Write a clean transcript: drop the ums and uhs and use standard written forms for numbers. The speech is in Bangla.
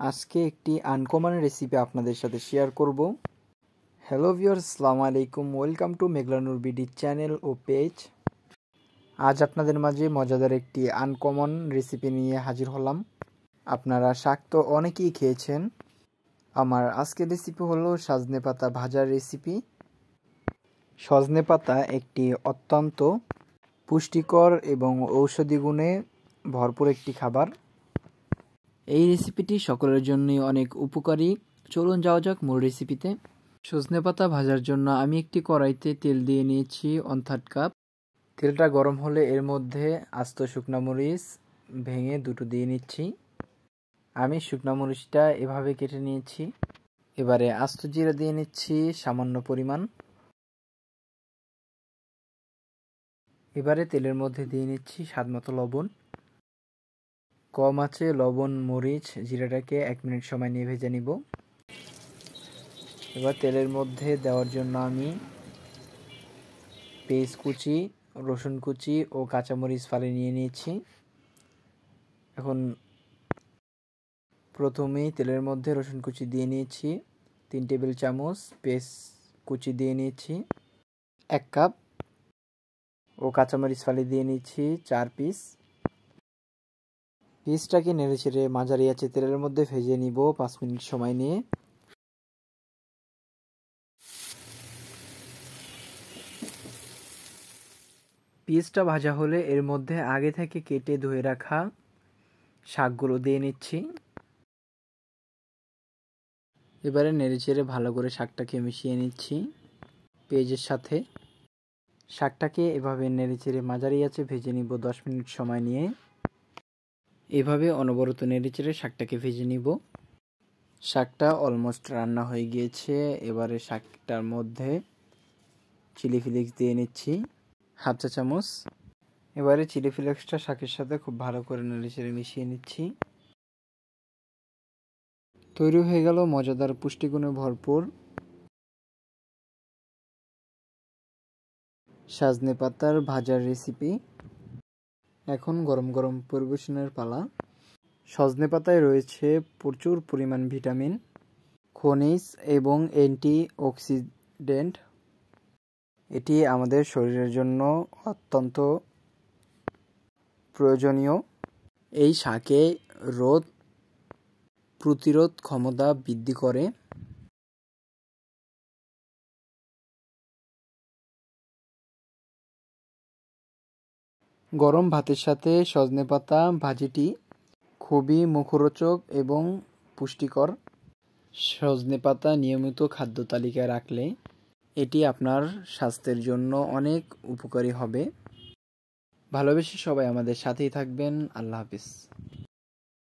আজকে একটি আনকমন রেসিপি আপনাদের সাথে শেয়ার করব। হ্যালো ভিউয়ার্স, আসসালামু আলাইকুম। Welcome to Meghla Noor BD channel ও পেজ। আজ আপনাদের মাঝে মজাদার একটি আনকমন রেসিপি নিয়ে হাজির হলাম। আপনারা শাক তো অনেকেই খেয়েছেন। আমার আজকের রেসিপি হলো সজনে পাতা ভাজার রেসিপি। সজনে পাতা একটি অত্যন্ত পুষ্টিকর এবং ঔষধি গুণে ভরপুর একটি খাবার। এই রেসিপিটি সকলের জন্যই অনেক উপকারী। চলুন যাওয়া যাক মূল রেসিপিতে। সজনে পাতা ভাজার জন্য আমি একটি কড়াইতে তেল দিয়ে নিয়েছি 1/3 কাপ। তেলটা গরম হলে এর মধ্যে আস্ত শুকনো মরিচ ভেঙে দুটো দিয়ে নিচ্ছি। আমি শুকনো মরিচটা এভাবে কেটে নিয়েছি। এবারে আস্ত জিরা দিয়ে নিচ্ছি সামান্য পরিমাণ। এবারে তেলের মধ্যে দিয়ে নিচ্ছি স্বাদমতো লবণ। কম আঁচে লবণ, মরিচ, জিরাটাকে 1 মিনিট সময় নিয়ে ভেজে নিব। এবার তেলের মধ্যে দেওয়ার জন্য আমি পেঁয়াজ কুচি, রসুন কুচি ও কাঁচামরিচ ফালি নিয়ে নিয়েছি। এখন প্রথমেই তেলের মধ্যে রসুন কুচি দিয়ে নিয়েছি 3 টেবিল চামচ, পেঁয়াজ কুচি দিয়ে নিয়েছি 1 কাপ ও কাঁচামরিচ ফালি দিয়ে নিচ্ছি 4 পিস। পিসটাকে নেড়েচেড়ে মাঝারি আঁচে তেলের মধ্যে ভেজে নিব 5 মিনিট সময় নিয়ে। পিসটা ভাজা হলে এর মধ্যে আগে থেকে কেটে ধুয়ে রাখা শাকগুলো দিয়ে নিচ্ছি। এবারে নেড়েচেড়ে ভালো করে শাকটাকে মিশিয়ে নিচ্ছি পেঁয়াজের সাথে। শাকটাকে এভাবে নেড়েচেড়ে মাঝারি আঁচে ভেজে নিব 10 মিনিট সময় নিয়ে। এভাবে অনবরত নেড়েচেড়ে শাকটাকে ভেজে নিব। শাকটা অলমোস্ট রান্না হয়ে গিয়েছে। এবারে শাকটার মধ্যে চিলি ফ্লেক্স দিয়ে নিচ্ছি 1/2 চা চামচ। এবারে চিলি ফ্লেক্সটা শাকের সাথে খুব ভালো করে নেড়েচেড়ে মিশিয়ে নিচ্ছি। তৈরি হয়ে গেল মজাদার পুষ্টিগুণে ভরপুর সজনে পাতার ভাজার রেসিপি। এখন গরম গরম পরিবেশনের পালা। সজনে পাতায় রয়েছে প্রচুর পরিমাণ ভিটামিন, খনিজ এবং অ্যান্টি অক্সিডেন্ট। এটি আমাদের শরীরের জন্য অত্যন্ত প্রয়োজনীয়। এই শাকে রোগ প্রতিরোধ ক্ষমতা বৃদ্ধি করে। গরম ভাতের সাথে সজনে পাতা ভাজিটি খুবই মুখরোচক এবং পুষ্টিকর। সজনে পাতা নিয়মিত খাদ্য তালিকায় রাখলে এটি আপনার স্বাস্থ্যের জন্য অনেক উপকারী হবে। ভালোবেসে সবাই আমাদের সাথেই থাকবেন। আল্লাহ হাফিজ।